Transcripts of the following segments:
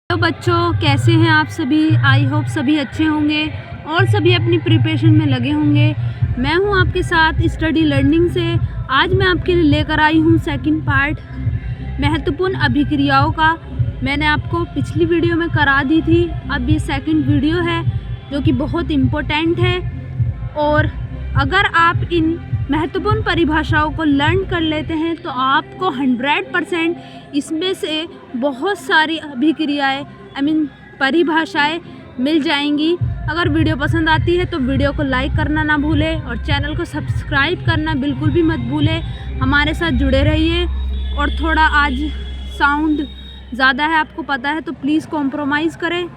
तो बच्चों, कैसे हैं आप सभी? आई होप सभी अच्छे होंगे और सभी अपनी प्रिपरेशन में लगे होंगे। मैं हूं आपके साथ स्टडी लर्निंग से। आज मैं आपके लिए लेकर आई हूं सेकंड पार्ट महत्वपूर्ण अभिक्रियाओं का। मैंने आपको पिछली वीडियो में करा दी थी, अब ये सेकंड वीडियो है जो कि बहुत इम्पोर्टेंट है। और अगर आप इन महत्वपूर्ण परिभाषाओं को लर्न कर लेते हैं तो आपको 100% इसमें से बहुत सारी अभिक्रियाएं परिभाषाएं मिल जाएंगी। अगर वीडियो पसंद आती है तो वीडियो को लाइक करना ना भूलें और चैनल को सब्सक्राइब करना बिल्कुल भी मत भूलें। हमारे साथ जुड़े रहिए। और थोड़ा आज साउंड ज़्यादा है, आपको पता है, तो प्लीज़ कॉम्प्रोमाइज़ करें,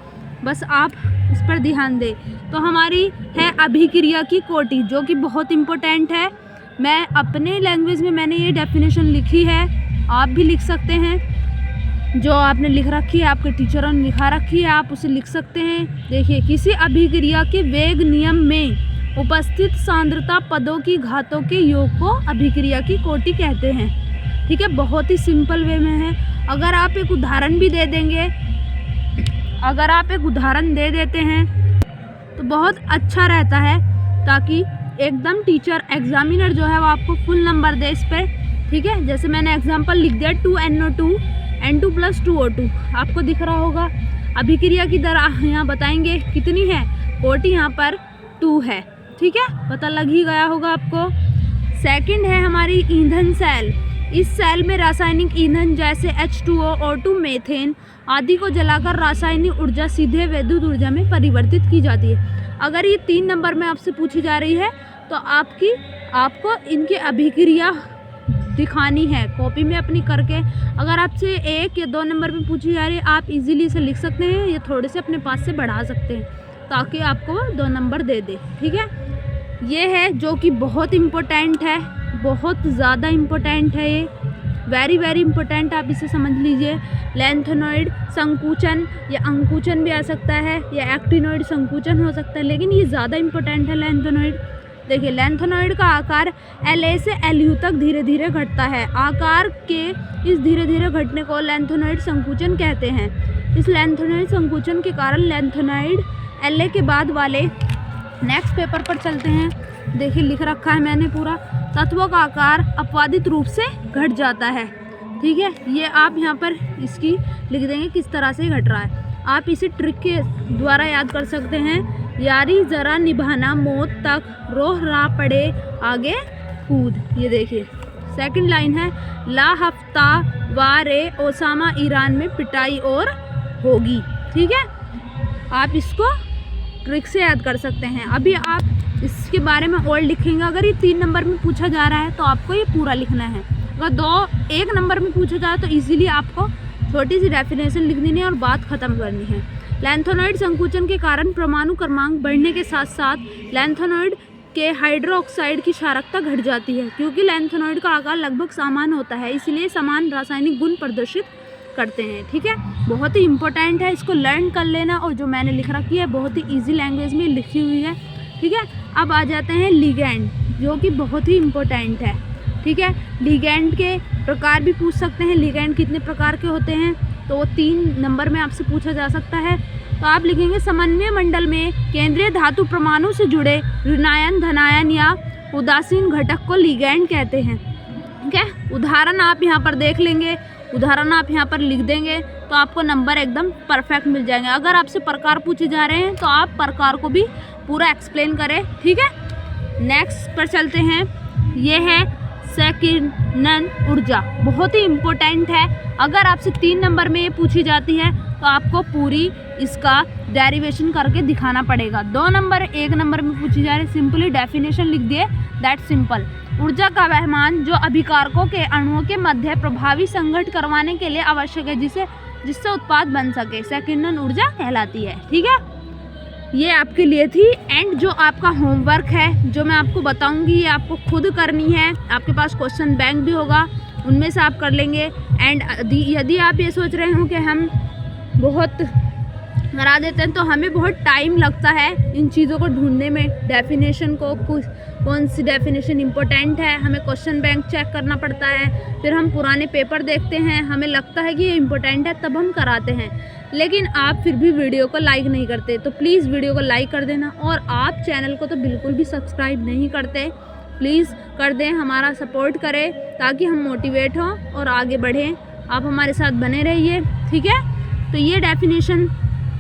बस आप इस पर ध्यान दें। तो हमारी है अभिक्रिया की कोटि, जो कि बहुत इम्पोर्टेंट है। मैं अपने लैंग्वेज में मैंने ये डेफिनेशन लिखी है, आप भी लिख सकते हैं। जो आपने लिख रखी है, आपके टीचरों ने लिखा रखी है, आप उसे लिख सकते हैं। देखिए, किसी अभिक्रिया के वेग नियम में उपस्थित सांद्रता पदों की घातों के योग को अभिक्रिया की कोटि कहते हैं। ठीक है, बहुत ही सिंपल वे में है। अगर आप एक उदाहरण भी दे देंगे, अगर आप एक उदाहरण दे देते हैं तो बहुत अच्छा रहता है, ताकि एकदम टीचर एग्जामिनर जो है वो आपको फुल नंबर दे इस पर। ठीक है, जैसे मैंने एग्जांपल लिख दिया 2NO2 N2 + 2O2, आपको दिख रहा होगा। अभिक्रिया की दर यहाँ बताएंगे कितनी है, कोटि यहाँ पर 2 है। ठीक है, पता लग ही गया होगा आपको। सेकंड है हमारी ईंधन सेल। इस सेल में रासायनिक ईंधन जैसे H2O, O2, मीथेन आदि को जलाकर रासायनिक ऊर्जा सीधे विद्युत ऊर्जा में परिवर्तित की जाती है। अगर ये 3 नंबर में आपसे पूछी जा रही है तो आपको इनकी अभिक्रिया दिखानी है कॉपी में अपनी करके। अगर आपसे 1 या 2 नंबर में पूछी जा रही है, आप इजीली इसे लिख सकते हैं या थोड़े से अपने पास से बढ़ा सकते हैं, ताकि आपको 2 नंबर दे दे। ठीक है, ये है जो कि बहुत इम्पोर्टेंट है, बहुत ज़्यादा इम्पोर्टेंट है ये, वेरी वेरी इम्पोर्टेंट, आप इसे समझ लीजिए। लैंथेनॉइड संकुचन या अंकुचन भी आ सकता है, या एक्टिनॉइड संकुचन हो सकता है, लेकिन ये ज़्यादा इम्पोर्टेंट है लैंथेनॉइड। देखिए, लैंथेनॉइड का आकार La से Lu तक धीरे धीरे घटता है। आकार के इस धीरे धीरे घटने को लैंथेनॉइड संकुचन कहते हैं। इस लैंथेनॉइड संकुचन के कारण लैंथेनॉइड La के बाद वाले नेक्स्ट पेपर पर चलते हैं। देखिए, लिख रखा है मैंने पूरा। तत्वों का आकार अपवादित रूप से घट जाता है। ठीक है, ये आप यहाँ पर इसकी लिख देंगे किस तरह से घट रहा है। आप इसे ट्रिक के द्वारा याद कर सकते हैं। यारी जरा निभाना मौत तक, रोह रा पड़े आगे कूद। ये देखिए, सेकंड लाइन है, ला हफ्ता वारे ओसामा ईरान में पिटाई और होगी। ठीक है, आप इसको ट्रिक से याद कर सकते हैं। अभी आप इसके बारे में और लिखेंगे। अगर ये 3 नंबर में पूछा जा रहा है तो आपको ये पूरा लिखना है। अगर 1 नंबर में पूछा जाए तो इजीली आपको छोटी सी डेफिनेशन लिख देनी है और बात ख़त्म करनी है। लैंथेनॉइड संकुचन के कारण परमाणु क्रमांक बढ़ने के साथ साथ लैंथेनॉइड के हाइड्रोक्साइड की क्षारकता घट जाती है। क्योंकि लैंथेनॉइड का आकार लगभग समान होता है, इसलिए समान रासायनिक गुण प्रदर्शित करते हैं। ठीक है, बहुत ही इंपॉर्टेंट है, इसको लर्न कर लेना। और जो मैंने लिख रखी है बहुत ही ईजी लैंग्वेज में लिखी हुई है। ठीक है, अब आ जाते हैं लिगैंड, जो कि बहुत ही इम्पोर्टेंट है। ठीक है, लिगैंड के प्रकार भी पूछ सकते हैं। लिगैंड कितने प्रकार के होते हैं, तो 3 नंबर में आपसे पूछा जा सकता है। तो आप लिखेंगे, समन्वय मंडल में केंद्रीय धातु परमाणु से जुड़े ऋणायन, धनायन या उदासीन घटक को लिगैंड कहते हैं। ठीक है, उदाहरण आप यहाँ पर देख लेंगे, उदाहरण आप यहाँ पर लिख देंगे तो आपको नंबर एकदम परफेक्ट मिल जाएंगे। अगर आपसे प्रकार पूछे जा रहे हैं तो आप प्रकार को भी पूरा एक्सप्लेन करें। ठीक है, नेक्स्ट पर चलते हैं। ये है सेकिनन ऊर्जा, बहुत ही इम्पोर्टेंट है। अगर आपसे 3 नंबर में ये पूछी जाती है तो आपको पूरी इसका डेरिवेशन करके दिखाना पड़ेगा। 2 नंबर 1 नंबर में पूछी जा रही, सिंपली डेफिनेशन लिख दिए, दैट सिंपल। ऊर्जा का वहमान जो अभिकारकों के अणुओं के मध्य प्रभावी संघट करवाने के लिए आवश्यक है, जिससे उत्पाद बन सके, सेकिनन ऊर्जा कहलाती है। ठीक है, ये आपके लिए थी। एंड जो आपका होमवर्क है, जो मैं आपको बताऊंगी, ये आपको खुद करनी है। आपके पास क्वेश्चन बैंक भी होगा, उनमें से आप कर लेंगे। एंड यदि आप ये सोच रहे हो कि हम बहुत करा देते हैं तो हमें बहुत टाइम लगता है इन चीज़ों को ढूंढने में, डेफिनेशन को, कुछ कौन सी डेफिनेशन इम्पोर्टेंट है, हमें क्वेश्चन बैंक चेक करना पड़ता है, फिर हम पुराने पेपर देखते हैं, हमें लगता है कि ये इम्पोर्टेंट है तब हम कराते हैं। लेकिन आप फिर भी वीडियो को लाइक नहीं करते, तो प्लीज़ वीडियो को लाइक कर देना। और आप चैनल को तो बिल्कुल भी सब्सक्राइब नहीं करते, प्लीज़ कर दें, हमारा सपोर्ट करें ताकि हम मोटिवेट हों और आगे बढ़ें। आप हमारे साथ बने रहिए, ठीक है। तो ये डेफिनेशन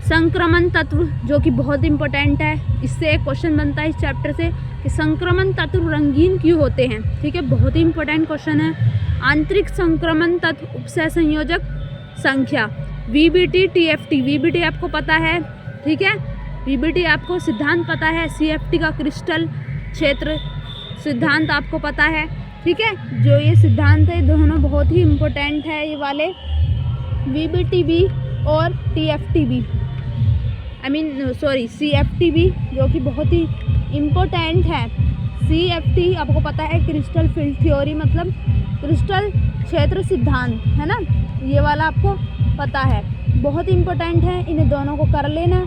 संक्रमण तत्व जो कि बहुत इम्पोर्टेंट है, इससे एक क्वेश्चन बनता है इस चैप्टर से कि संक्रमण तत्व रंगीन क्यों होते हैं, ठीक है, बहुत ही इम्पोर्टेंट क्वेश्चन है। आंतरिक संक्रमण तत्व उपसय संयोजक संख्या VBT TFT। VBT आपको पता है, ठीक है, VBT आपको सिद्धांत पता है, CFT का क्रिस्टल क्षेत्र सिद्धांत आपको पता है, ठीक है। जो ये सिद्धांत है दोनों बहुत ही इम्पोर्टेंट है, ये वाले VBT भी और TFT भी, CFT भी, जो कि बहुत ही इम्पोर्टेंट है। CFT आपको पता है क्रिस्टल फील्ड थ्योरी, मतलब क्रिस्टल क्षेत्र सिद्धांत, है ना, ये वाला आपको पता है, बहुत इम्पोर्टेंट है, इन्हें दोनों को कर लेना।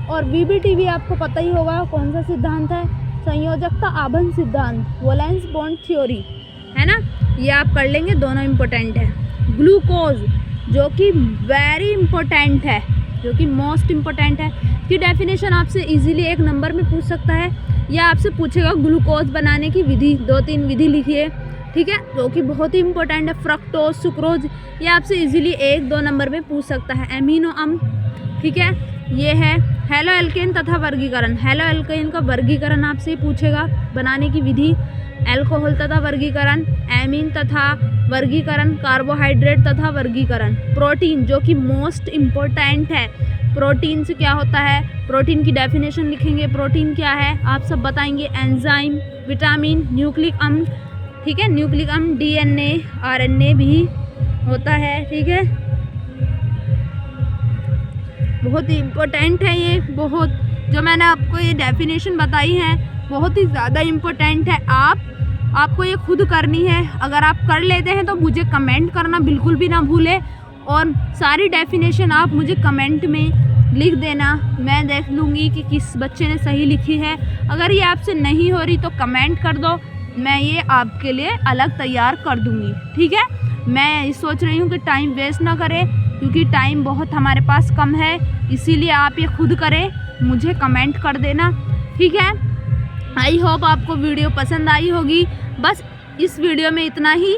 और VBT भी आपको पता ही होगा कौन सा सिद्धांत है, संयोजकता आबंध सिद्धांत, वैलेंस बॉन्ड थ्योरी, है ना, ये आप कर लेंगे, दोनों इम्पोर्टेंट है। ग्लूकोज जो कि वेरी इम्पोर्टेंट है, जो कि मोस्ट इम्पोर्टेंट है, कि डेफिनेशन आपसे इजीली एक नंबर में पूछ सकता है, या आपसे पूछेगा ग्लूकोज बनाने की विधि, 2-3 विधि लिखिए, ठीक है, जो कि बहुत ही इम्पोर्टेंट है। फ्रक्टोज, सुक्रोज, ये आपसे इजीली 1-2 नंबर में पूछ सकता है। एमिनो अम्ल, ठीक है, ये है। हेलो एल्केन तथा वर्गीकरण, हेलो एल्केन का वर्गीकरण आपसे ही पूछेगा, बनाने की विधि। एल्कोहल तथा वर्गीकरण, एमीन तथा वर्गीकरण, कार्बोहाइड्रेट तथा वर्गीकरण। प्रोटीन जो कि मोस्ट इम्पोर्टेंट है, प्रोटीन से क्या होता है, प्रोटीन की डेफिनेशन लिखेंगे, प्रोटीन क्या है आप सब बताएंगे। एंजाइम, विटामिन, न्यूक्लिक अम्ल, ठीक है, न्यूक्लिक अम्ल, DNA RNA भी होता है, ठीक है, बहुत ही इम्पोर्टेंट है ये, बहुत, जो मैंने आपको ये डेफिनेशन बताई है बहुत ही ज़्यादा इम्पोर्टेंट है। आपको ये खुद करनी है, अगर आप कर लेते हैं तो मुझे कमेंट करना बिल्कुल भी ना भूलें, और सारी डेफिनेशन आप मुझे कमेंट में लिख देना, मैं देख लूँगी कि किस बच्चे ने सही लिखी है। अगर ये आपसे नहीं हो रही तो कमेंट कर दो, मैं ये आपके लिए अलग तैयार कर दूँगी, ठीक है। मैं सोच रही हूँ कि टाइम वेस्ट ना करें, क्योंकि टाइम बहुत हमारे पास कम है, इसीलिए आप ये खुद करें, मुझे कमेंट कर देना, ठीक है। आई होप आपको वीडियो पसंद आई होगी। बस इस वीडियो में इतना ही।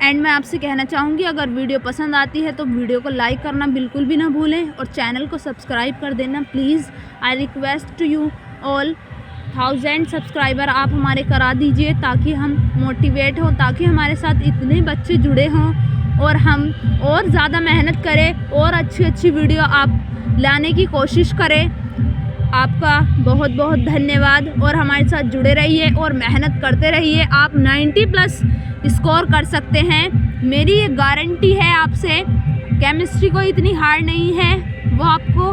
एंड मैं आपसे कहना चाहूँगी, अगर वीडियो पसंद आती है तो वीडियो को लाइक करना बिल्कुल भी ना भूलें, और चैनल को सब्सक्राइब कर देना please. I request to you all, 1000 subscriber आप हमारे करा दीजिए, ताकि हम मोटिवेट हों, ताकि हमारे साथ इतने बच्चे जुड़े हों और हम और ज़्यादा मेहनत करें और अच्छी वीडियो आप लाने की कोशिश करें। आपका बहुत बहुत धन्यवाद, और हमारे साथ जुड़े रहिए और मेहनत करते रहिए। आप 90+ स्कोर कर सकते हैं, मेरी ये गारंटी है आपसे। केमिस्ट्री को इतनी हार्ड नहीं है, वो आपको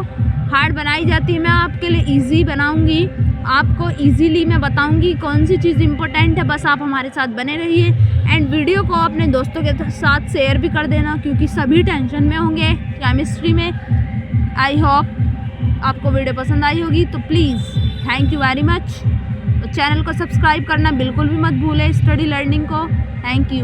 हार्ड बनाई जाती है, मैं आपके लिए इजी बनाऊंगी, आपको इजीली मैं बताऊंगी कौन सी चीज़ इंपॉर्टेंट है। बस आप हमारे साथ बने रहिए, एंड वीडियो को अपने दोस्तों के साथ शेयर भी कर देना, क्योंकि सभी टेंशन में होंगे केमिस्ट्री में। आई होप आपको वीडियो पसंद आई होगी, तो please thank you very much. तो चैनल को सब्सक्राइब करना बिल्कुल भी मत भूलें, स्टडी लर्निंग को। Thank you.